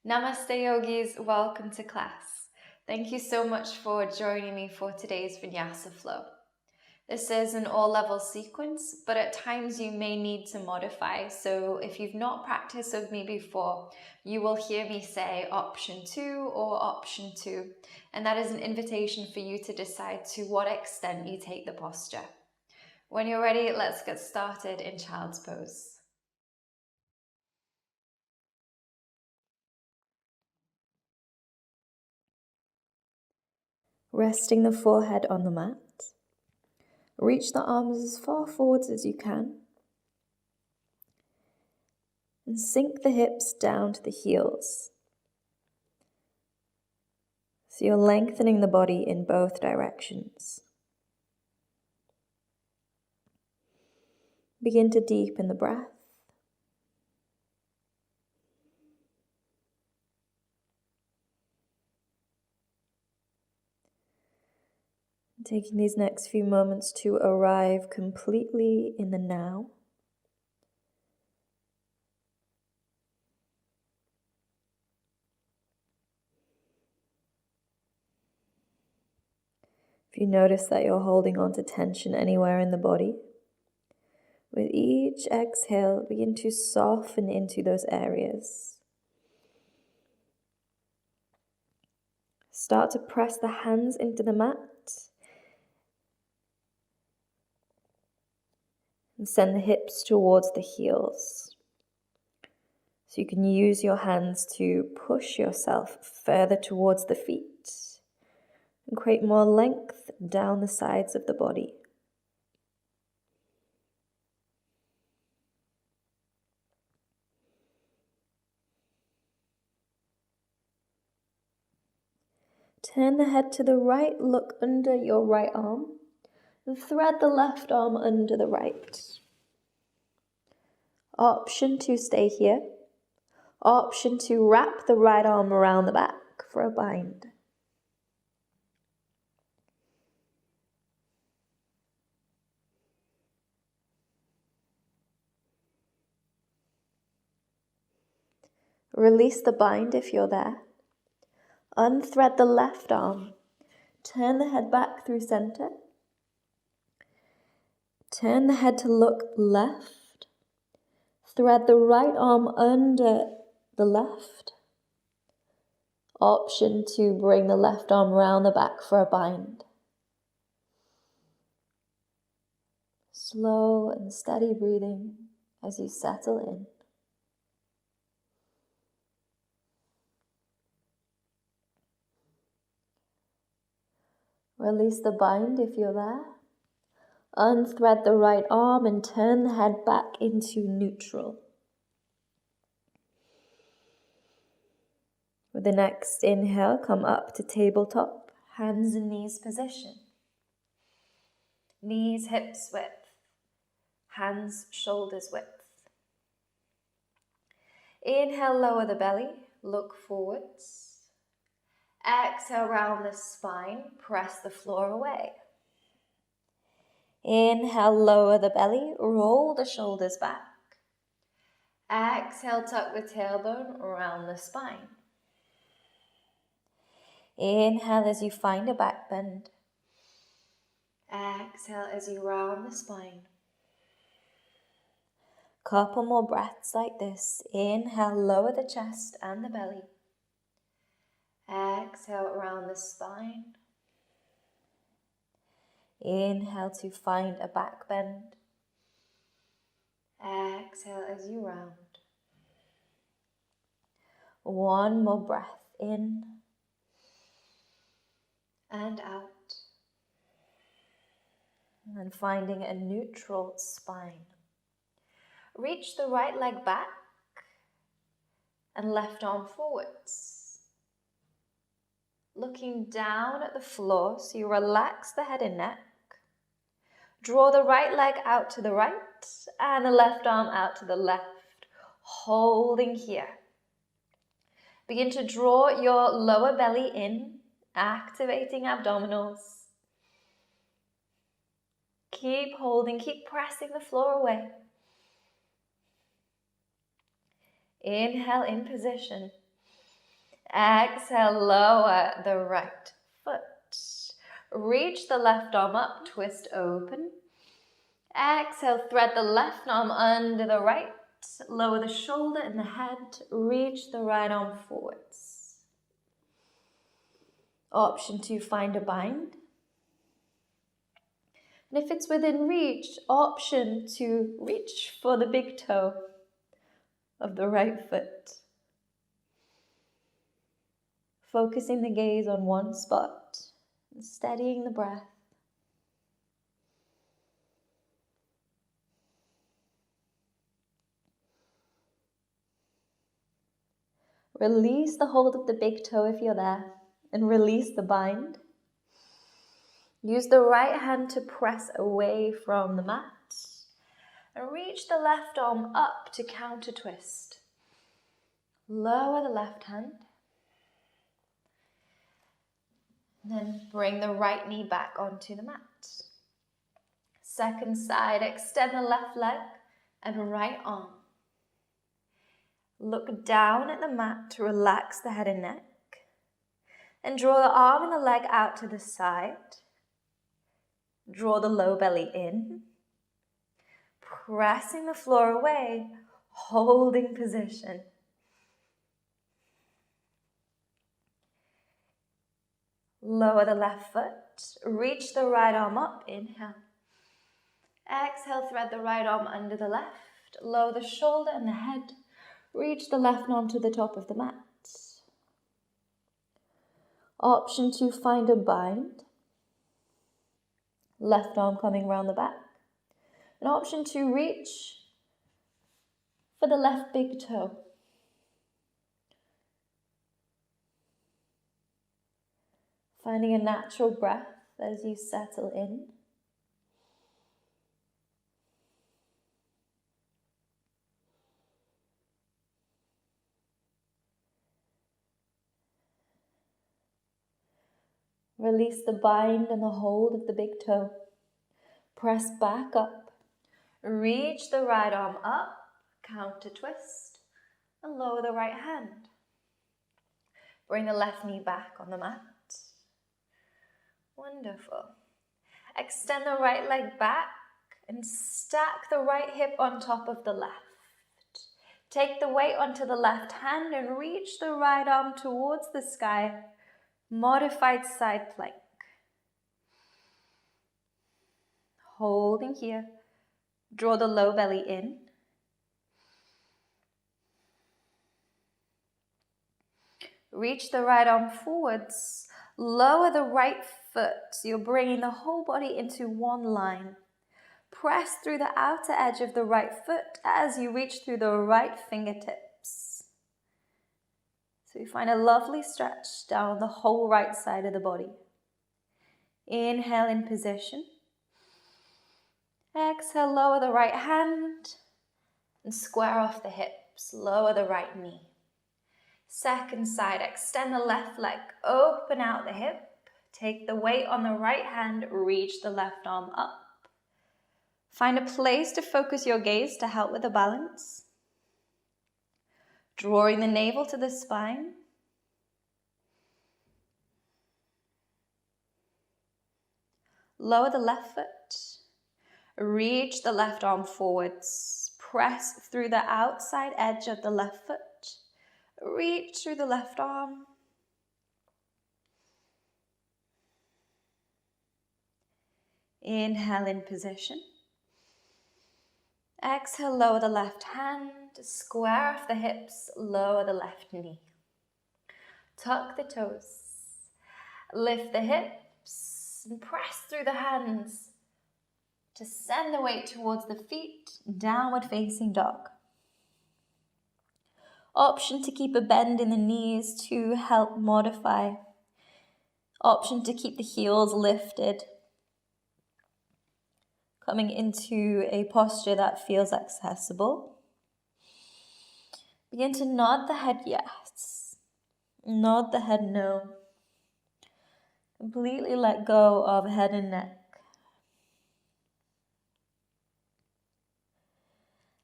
Namaste yogis, welcome to class. Thank you so much for joining me for today's Vinyasa flow. This is an all-level sequence, but at times you may need to modify. So if you've not practiced with me before, you will hear me say option 2 or option 2, and that is an invitation for you to decide to what extent you take the posture. When you're ready, let's get started in child's pose. Resting the forehead on the mat. Reach the arms as far forwards as you can. And sink the hips down to the heels. So you're lengthening the body in both directions. Begin to deepen the breath. Taking these next few moments to arrive completely in the now. If you notice that you're holding on to tension anywhere in the body, with each exhale, begin to soften into those areas. Start to press the hands into the mat and send the hips towards the heels. So you can use your hands to push yourself further towards the feet and create more length down the sides of the body. Turn the head to the right, look under your right arm, and thread the left arm under the right. Option to stay here. Option to wrap the right arm around the back for a bind. Release the bind if you're there. Unthread the left arm. Turn the head back through center. Turn the head to look left. Thread the right arm under the left. Option to bring the left arm around the back for a bind. Slow and steady breathing as you settle in. Release the bind if you're there. Unthread the right arm and turn the head back into neutral. With the next inhale, come up to tabletop, hands and knees position. Knees, hips width, hands, shoulders width. Inhale, lower the belly, look forwards. Exhale, round the spine, press the floor away. Inhale, lower the belly, roll the shoulders back. Exhale, tuck the tailbone around the spine. Inhale as you find a back bend. Exhale as you round the spine. Couple more breaths like this. Inhale, lower the chest and the belly. Exhale, around the spine. Inhale to find a back bend. Exhale as you round. One more breath in and out. And finding a neutral spine. Reach the right leg back and left arm forwards. Looking down at the floor so you relax the head and neck. Draw the right leg out to the right and the left arm out to the left, holding here. Begin to draw your lower belly in, activating abdominals. Keep holding, keep pressing the floor away. Inhale in position. Exhale, lower the right foot. Reach the left arm up, twist open. Exhale, thread the left arm under the right. Lower the shoulder and the head. Reach the right arm forwards. Option 2, find a bind. And if it's within reach, option 2, reach for the big toe of the right foot. Focusing the gaze on one spot and steadying the breath. Release the hold of the big toe if you're there, and release the bind. Use the right hand to press away from the mat, and reach the left arm up to counter twist. Lower the left hand, and then bring the right knee back onto the mat. Second side, extend the left leg and right arm. Look down at the mat to relax the head and neck. And draw the arm and the leg out to the side. Draw the low belly in. Pressing the floor away, holding position. Lower the left foot. Reach the right arm up. Inhale. Exhale, thread the right arm under the left. Lower the shoulder and the head. Reach the left arm to the top of the mat. Option 2, find a bind. Left arm coming round the back. And option 2, reach for the left big toe. Finding a natural breath as you settle in. Release the bind and the hold of the big toe. Press back up. Reach the right arm up, counter twist, and lower the right hand. Bring the left knee back on the mat. Wonderful. Extend the right leg back and stack the right hip on top of the left. Take the weight onto the left hand and reach the right arm towards the sky. Modified side plank. Holding here. Draw the low belly in. Reach the right arm forwards. Lower the right foot. So you're bringing the whole body into one line. Press through the outer edge of the right foot as you reach through the right fingertips. So you find a lovely stretch down the whole right side of the body. Inhale in position. Exhale, lower the right hand and square off the hips. Lower the right knee. Second side, extend the left leg, open out the hip. Take the weight on the right hand, reach the left arm up. Find a place to focus your gaze to help with the balance. Drawing the navel to the spine. Lower the left foot. Reach the left arm forwards. Press through the outside edge of the left foot. Reach through the left arm. Inhale in position. Exhale, lower the left hand, square off the hips, lower the left knee. Tuck the toes, lift the hips, and press through the hands to send the weight towards the feet, downward facing dog. Option to keep a bend in the knees to help modify. Option to keep the heels lifted. Coming into a posture that feels accessible. Begin to nod the head yes. Nod the head no. Completely let go of head and neck.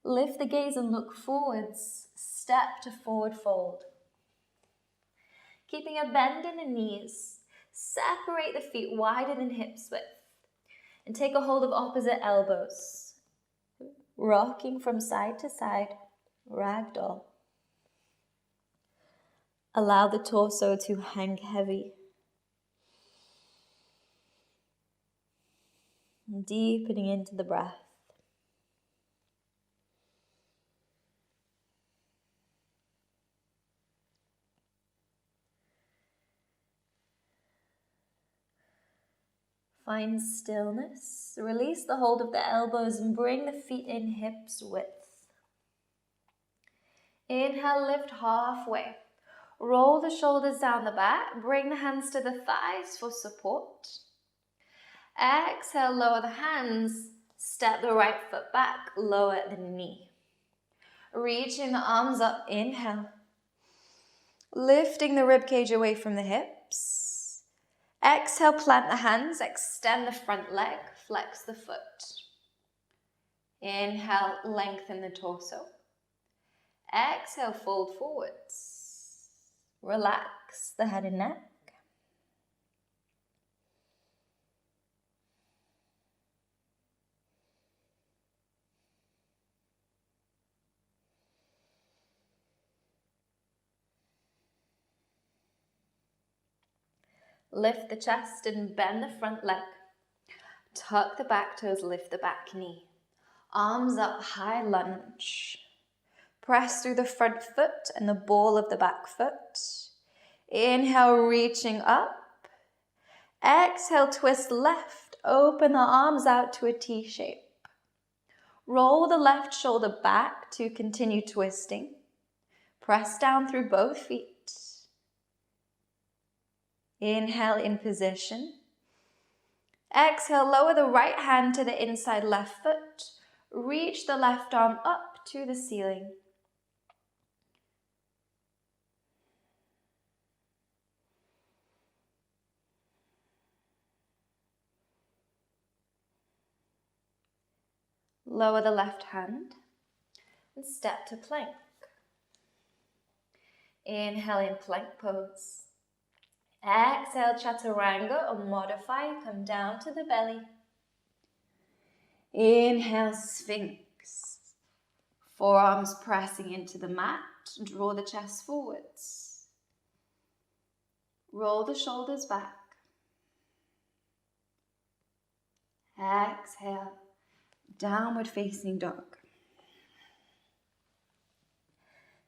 Lift the gaze and look forwards. Step to forward fold. keeping a bend in the knees. Separate the feet wider than hips width and take a hold of opposite elbows. Rocking from side to side, ragdoll. Allow the torso to hang heavy. Deepening into the breath. Find stillness. Release the hold of the elbows and bring the feet in hips width. Inhale, lift halfway. Roll the shoulders down the back. Bring the hands to the thighs for support. Exhale, lower the hands. Step the right foot back, lower the knee. Reaching the arms up, inhale. Lifting the ribcage away from the hips. Exhale, plant the hands, extend the front leg, flex the foot. Inhale, lengthen the torso. Exhale, fold forwards. Relax the head and neck. Lift the chest and bend the front leg. Tuck the back toes, lift the back knee. Arms up, high lunge. Press through the front foot and the ball of the back foot. Inhale, reaching up. Exhale, twist left. Open the arms out to a T shape. Roll the left shoulder back to continue twisting. Press down through both feet. Inhale in position. Exhale, lower the right hand to the inside left foot. Reach the left arm up to the ceiling. Lower the left hand and step to plank. Inhale in plank pose. Exhale, chaturanga or modify, come down to the belly. Inhale, sphinx. Forearms pressing into the mat, draw the chest forwards. Roll the shoulders back. Exhale, downward facing dog.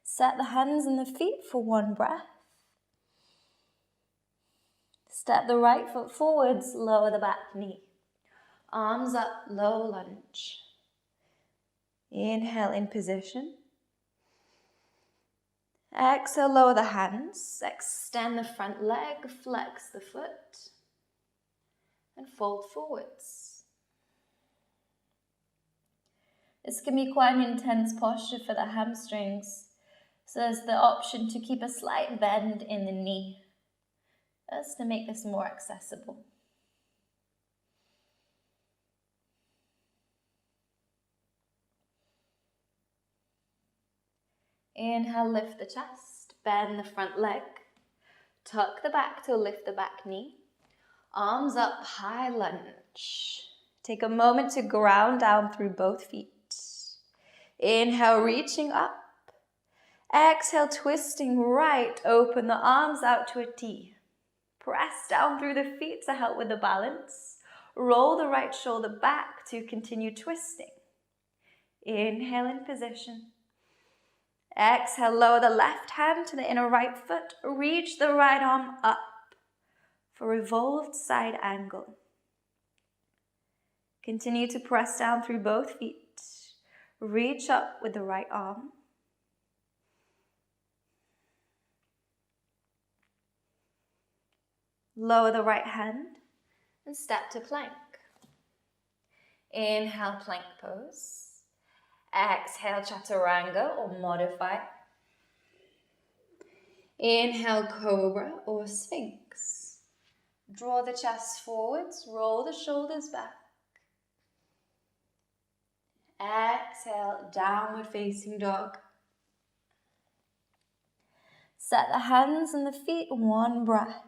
Set the hands and the feet for one breath. Step the right foot forwards, lower the back knee. Arms up, low lunge. Inhale in position. Exhale, lower the hands. Extend the front leg, flex the foot. And fold forwards. This can be quite an intense posture for the hamstrings. So there's the option to keep a slight bend in the knee. Just to make this more accessible. Inhale, lift the chest, bend the front leg, tuck the back toe, lift the back knee, arms up, high lunge. Take a moment to ground down through both feet. Inhale, reaching up. Exhale, twisting right, open the arms out to a T. Press down through the feet to help with the balance. Roll the right shoulder back to continue twisting. Inhale in position. Exhale, lower the left hand to the inner right foot. Reach the right arm up for revolved side angle. Continue to press down through both feet. Reach up with the right arm. Lower the right hand and step to plank. Inhale, plank pose. Exhale, chaturanga or modify. Inhale, cobra or sphinx. Draw the chest forwards, roll the shoulders back. Exhale, downward facing dog. Set the hands and the feet, one breath.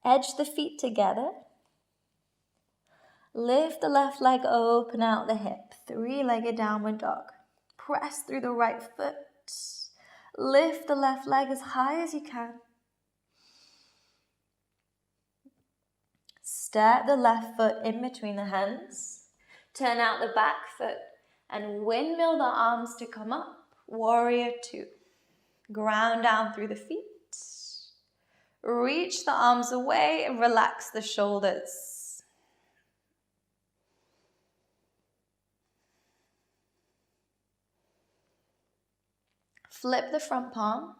Edge the feet together. Lift the left leg, open out the hip. Three-legged downward dog. Press through the right foot. Lift the left leg as high as you can. Step the left foot in between the hands. Turn out the back foot and windmill the arms to come up. Warrior two. Ground down through the feet. Reach the arms away and relax the shoulders. Flip the front palm.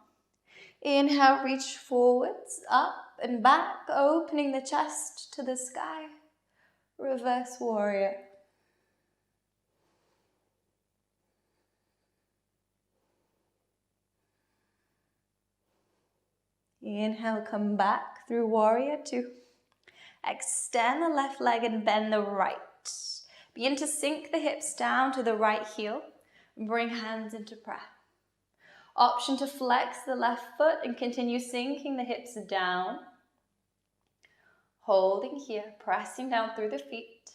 Inhale, reach forwards, up and back, opening the chest to the sky. Reverse warrior. Inhale, come back through warrior two. Extend the left leg and bend the right. Begin to sink the hips down to the right heel. Bring hands into prayer. Option to flex the left foot and continue sinking the hips down. Holding here, pressing down through the feet.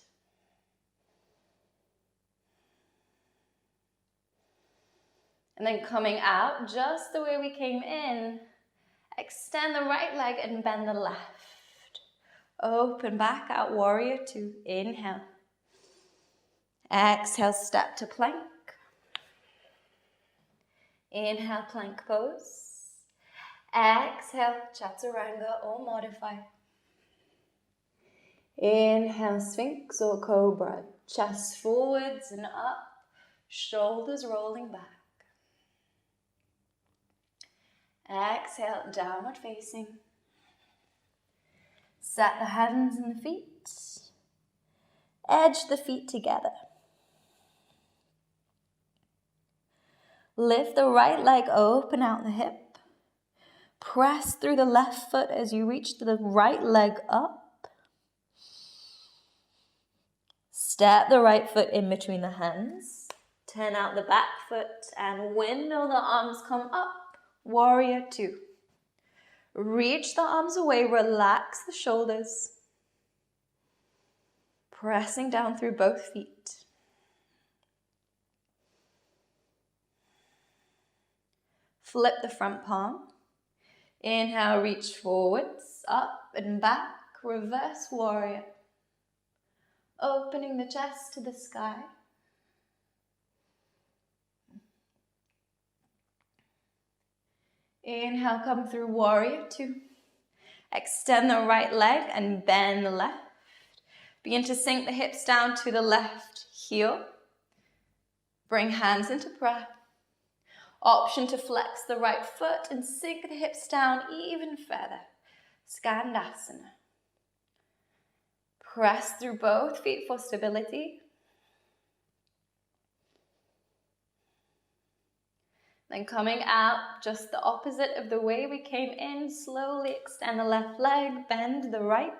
And then coming out just the way we came in. Extend the right leg and bend the left. Open back out, warrior two. Inhale. Exhale, step to plank. Inhale, plank pose. Exhale, chaturanga or modify. Inhale, sphinx or cobra. Chest forwards and up. Shoulders rolling back. Exhale, downward facing. Set the hands and the feet. Edge the feet together. Lift the right leg, open out the hip. Press through the left foot as you reach the right leg up. Step the right foot in between the hands. Turn out the back foot and windmill the arms, come up. Warrior two. Reach the arms away, relax the shoulders. Pressing down through both feet. Flip the front palm. Inhale, reach forwards, up and back, reverse warrior. Opening the chest to the sky. Inhale, come through warrior two. Extend the right leg and bend the left. Begin to sink the hips down to the left heel. Bring hands into prayer. Option to flex the right foot and sink the hips down even further. Skandasana. Press through both feet for stability. Then coming out just the opposite of the way we came in. Slowly extend the left leg, bend the right.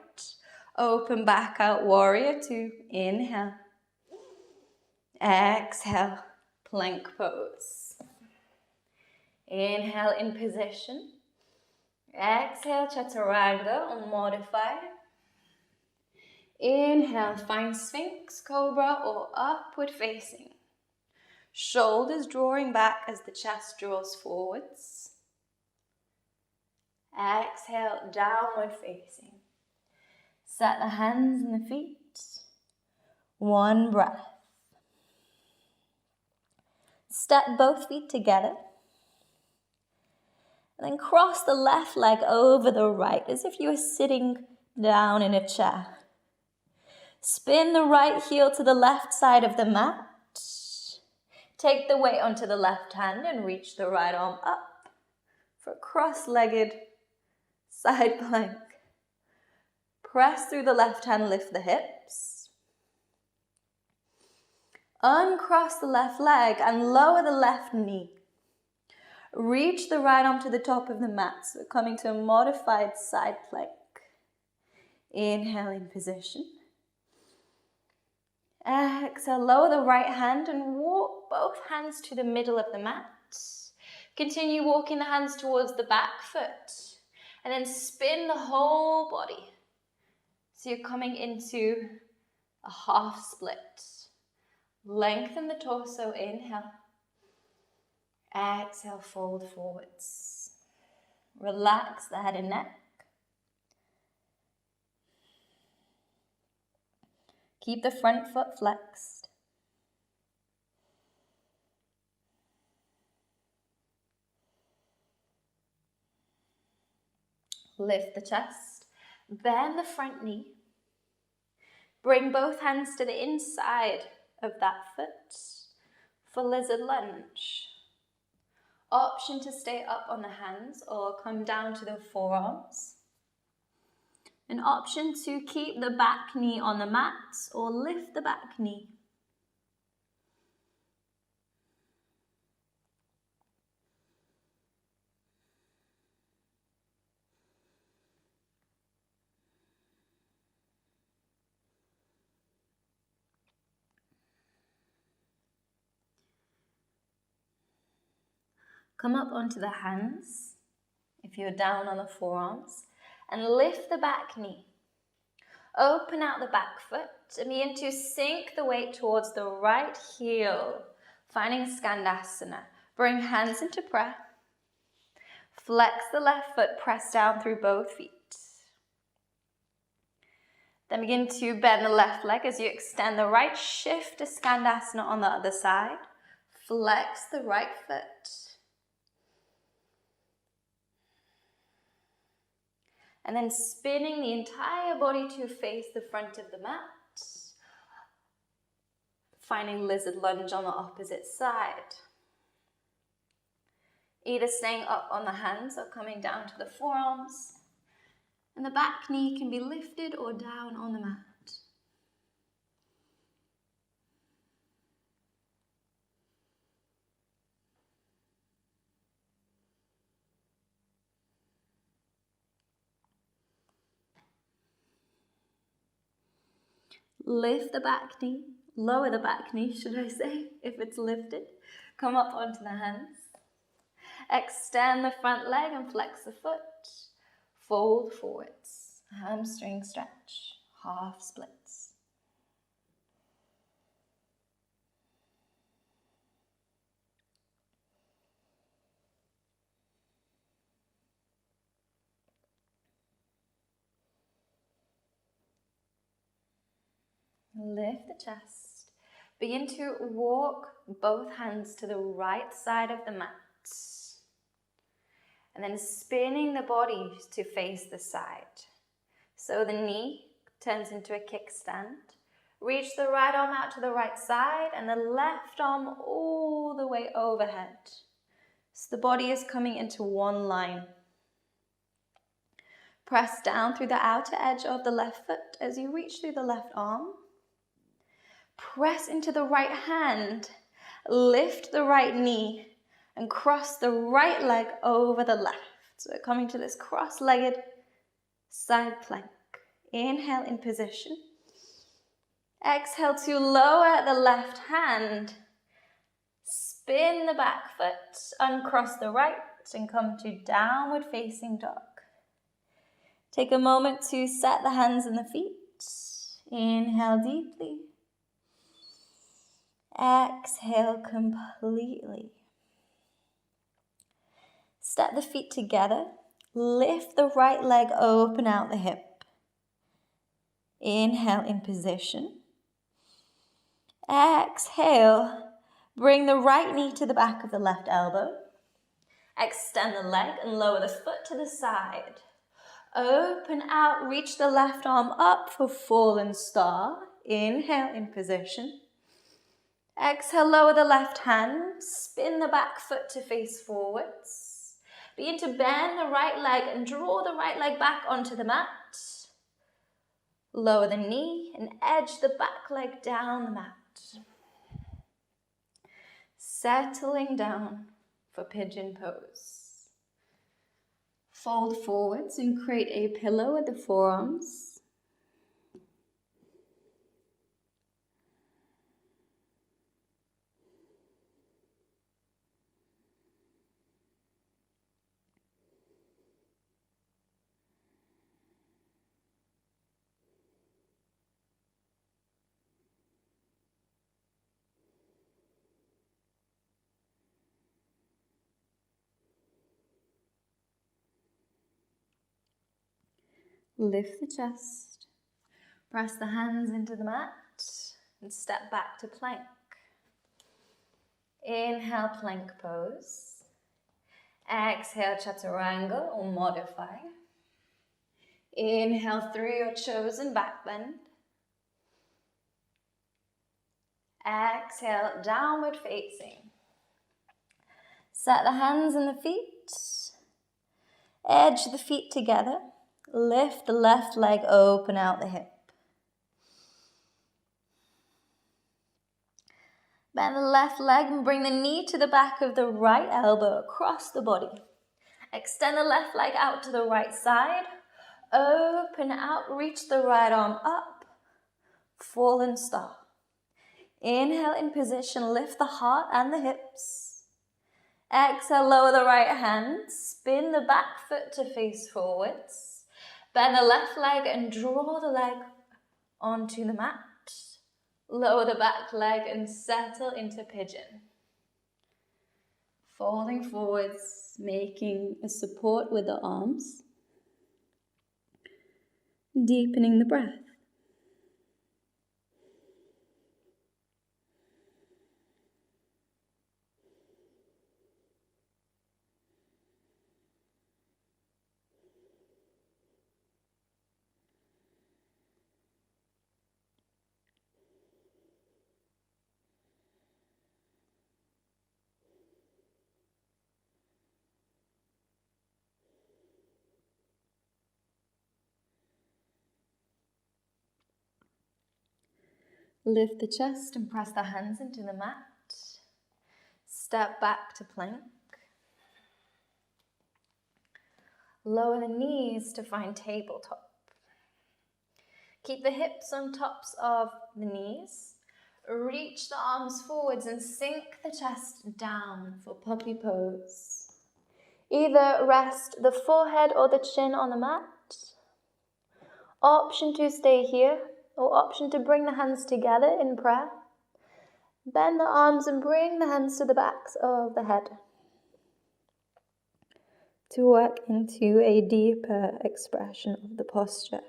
Open back out, warrior two. Inhale. Exhale, plank pose. Inhale in position. Exhale, chaturanga or modify. Inhale, find sphinx, cobra or upward facing. Shoulders drawing back as the chest draws forwards. Exhale, downward facing. Set the hands and the feet. One breath. Step both feet together. And then cross the left leg over the right as if you were sitting down in a chair. Spin the right heel to the left side of the mat. Take the weight onto the left hand and reach the right arm up for cross-legged side plank. Press through the left hand, lift the hips. Uncross the left leg and lower the left knee. Reach the right arm to the top of the mat, so coming to a modified side plank. Inhale in position. Exhale, lower the right hand and walk both hands to the middle of the mat. Continue walking the hands towards the back foot and then spin the whole body. So you're coming into a half split. Lengthen the torso, inhale. Exhale, fold forwards. Relax the head and neck. Keep the front foot flexed. Lift the chest, bend the front knee. Bring both hands to the inside of that foot for lizard lunge. Option to stay up on the hands or come down to the forearms. An option to keep the back knee on the mat or lift the back knee. Come up onto the hands, if you're down on the forearms, and lift the back knee. Open out the back foot and begin to sink the weight towards the right heel, finding Skandasana. Bring hands into prayer. Flex the left foot, press down through both feet. Then begin to bend the left leg as you extend the right, shift to Skandasana on the other side. Flex the right foot. And then spinning the entire body to face the front of the mat. Finding lizard lunge on the opposite side. Either staying up on the hands or coming down to the forearms. And the back knee can be lifted or down on the mat. Lift the back knee, lower the back knee, should I say, if it's lifted. Come up onto the hands. Extend the front leg and flex the foot. Fold forwards. Hamstring stretch. Half splits. Lift the chest. Begin to walk both hands to the right side of the mat. And then spinning the body to face the side. So the knee turns into a kickstand. Reach the right arm out to the right side and the left arm all the way overhead. So the body is coming into one line. Press down through the outer edge of the left foot as you reach through the left arm. Press into the right hand, lift the right knee, and cross the right leg over the left. So we're coming to this cross-legged side plank. Inhale in position. Exhale to lower the left hand. Spin the back foot, uncross the right, and come to downward facing dog. Take a moment to set the hands and the feet. Inhale deeply. Exhale completely. Step the feet together. Lift the right leg open out the hip. Inhale in position. Exhale. Bring the right knee to the back of the left elbow. Extend the leg and lower the foot to the side. Open out, reach the left arm up for fallen star. Inhale in position. Exhale, lower the left hand, spin the back foot to face forwards. Begin to bend the right leg and draw the right leg back onto the mat. Lower the knee and edge the back leg down the mat. Settling down for pigeon pose. Fold forwards and create a pillow with the forearms. Lift the chest. Press the hands into the mat and step back to plank. Inhale, plank pose. Exhale, chaturanga or modify. Inhale through your chosen back bend. Exhale, downward facing. Set the hands and the feet. Edge the feet together. Lift the left leg, open out the hip. Bend the left leg and bring the knee to the back of the right elbow across the body. Extend the left leg out to the right side. Open out, reach the right arm up. Fallen star. Inhale in position, lift the heart and the hips. Exhale, lower the right hand. Spin the back foot to face forwards. Bend the left leg and draw the leg onto the mat. Lower the back leg and settle into pigeon. Falling forwards, making a support with the arms. Deepening the breath. Lift the chest and press the hands into the mat. Step back to plank. Lower the knees to find tabletop. Keep the hips on tops of the knees. Reach the arms forwards and sink the chest down for puppy pose. Either rest the forehead or the chin on the mat. Option to stay here, or option to bring the hands together in prayer. Bend the arms and bring the hands to the backs of the head. To work into a deeper expression of the posture.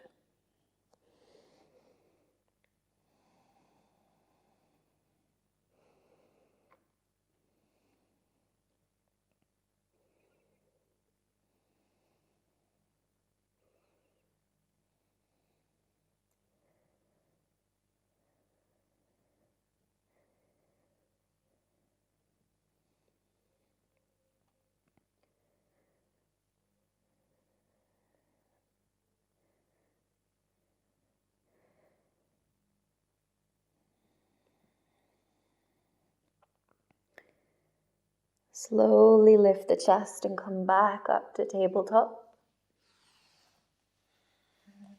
Slowly lift the chest and come back up to tabletop.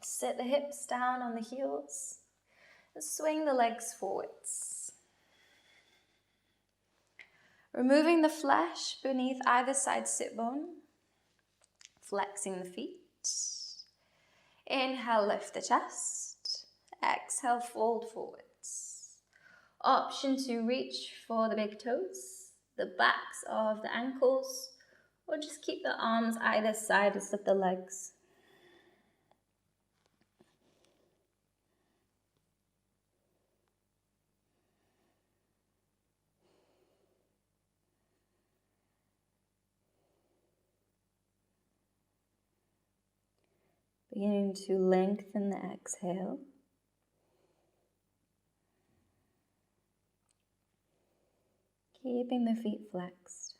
Sit the hips down on the heels and swing the legs forwards. Removing the flesh beneath either side sit bone. Flexing the feet. Inhale, lift the chest. Exhale, fold forwards. Option to reach for the big toes, the backs of the ankles, or just keep the arms either side of the legs. Beginning to lengthen the exhale. Keeping the feet flexed.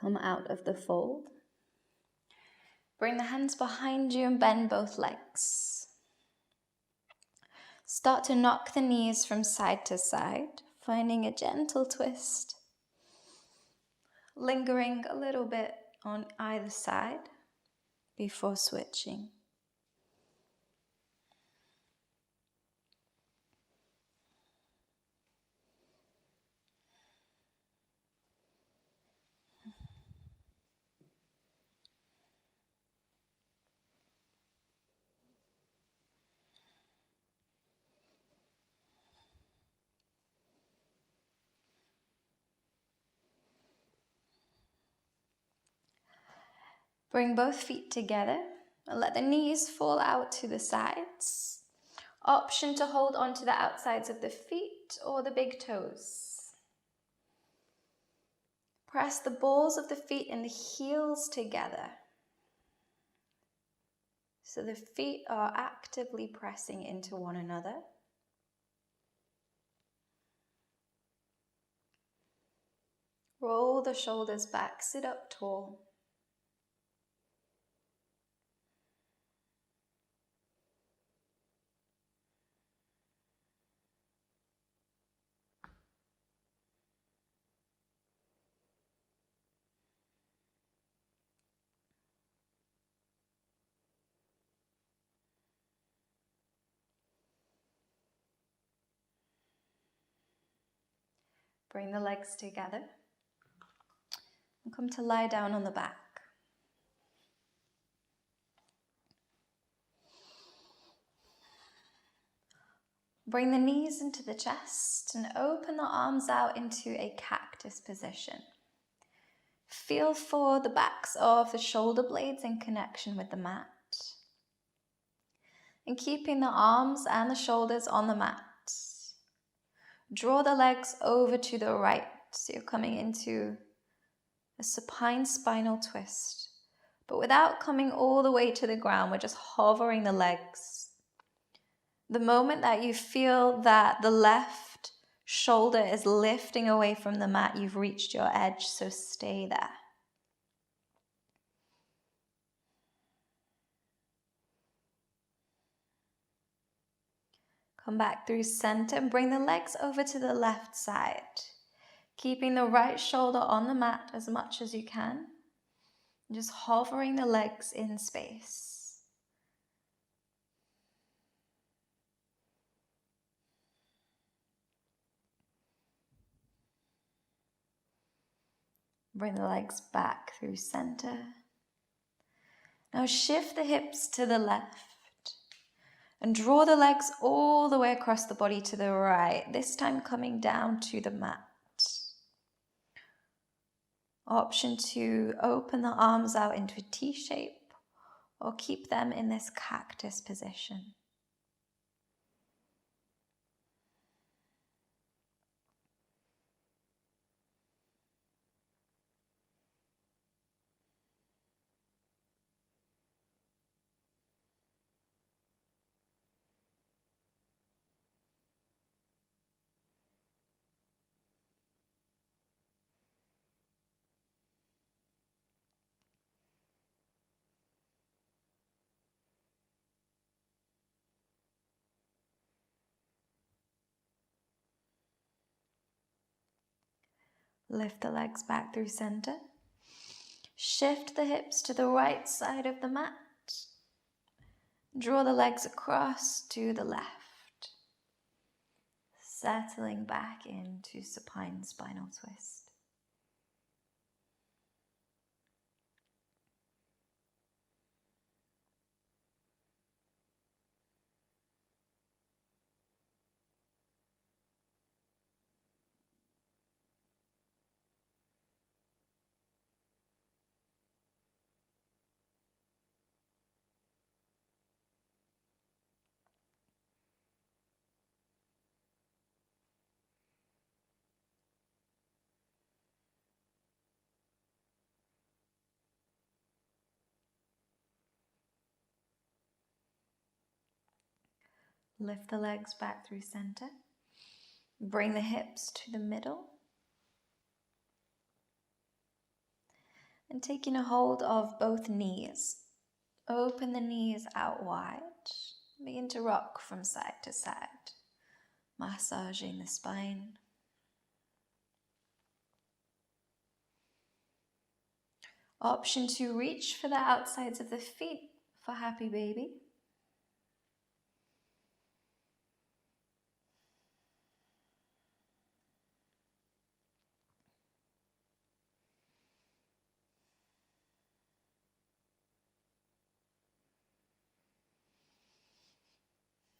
Come out of the fold. Bring the hands behind you and bend both legs. Start to knock the knees from side to side, finding a gentle twist. Lingering a little bit on either side before switching. Bring both feet together and let the knees fall out to the sides. Option to hold onto the outsides of the feet or the big toes. Press the balls of the feet and the heels together. So the feet are actively pressing into one another. Roll the shoulders back, sit up tall. Bring the legs together and come to lie down on the back. Bring the knees into the chest and open the arms out into a cactus position. Feel for the backs of the shoulder blades in connection with the mat. And keeping the arms and the shoulders on the mat. Draw the legs over to the right, so you're coming into a supine spinal twist. But without coming all the way to the ground, we're just hovering the legs. The moment that you feel that the left shoulder is lifting away from the mat, you've reached your edge, so stay there. Come back through center and bring the legs over to the left side. Keeping the right shoulder on the mat as much as you can. Just hovering the legs in space. Bring the legs back through center. Now shift the hips to the left. And draw the legs all the way across the body to the right, this time coming down to the mat. Option to open the arms out into a T shape or keep them in this cactus position. Lift the legs back through center. Shift the hips to the right side of the mat. Draw the legs across to the left. Settling back into supine spinal twist. Lift the legs back through center. Bring the hips to the middle. And taking a hold of both knees. Open the knees out wide. Begin to rock from side to side, massaging the spine. Option to reach for the outsides of the feet for happy baby.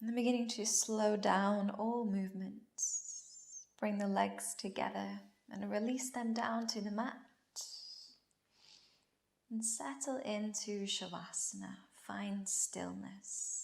And then beginning to slow down all movements. Bring the legs together and release them down to the mat. and settle into Shavasana. Find stillness.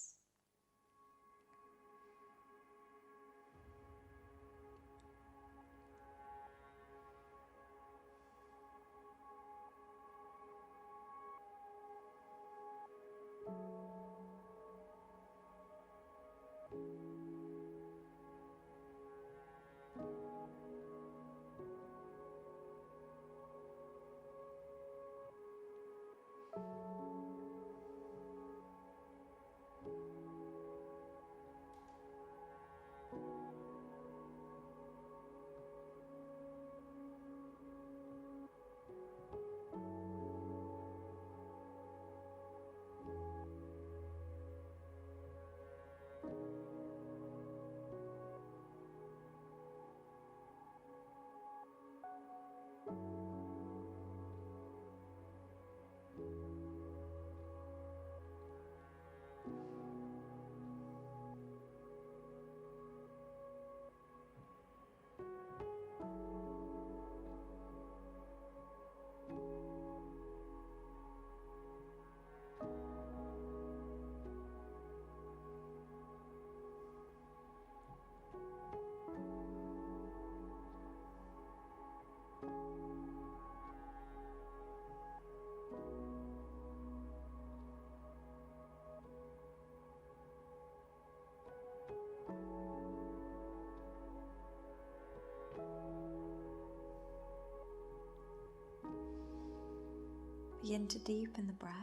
Begin to deepen the breath.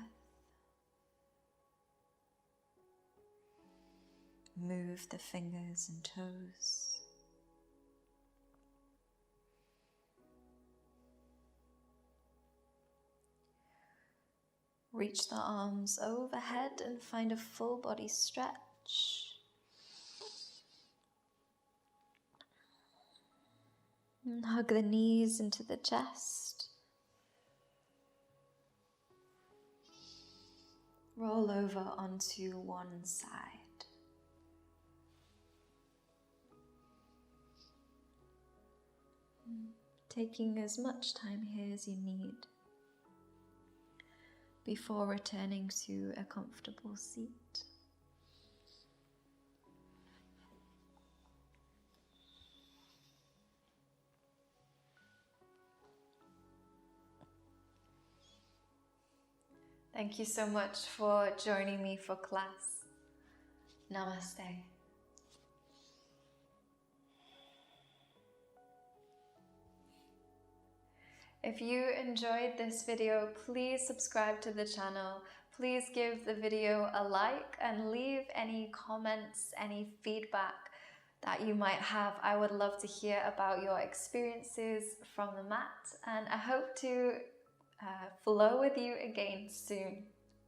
Move the fingers and toes. Reach the arms overhead and find a full body stretch. And hug the knees into the chest. Roll over onto one side. Taking as much time here as you need before returning to a comfortable seat. Thank you so much for joining me for class. Namaste. If you enjoyed this video, please subscribe to the channel. Please give the video a like and leave any comments, any feedback that you might have. I would love to hear about your experiences from the mat, and I hope to flow with you again soon.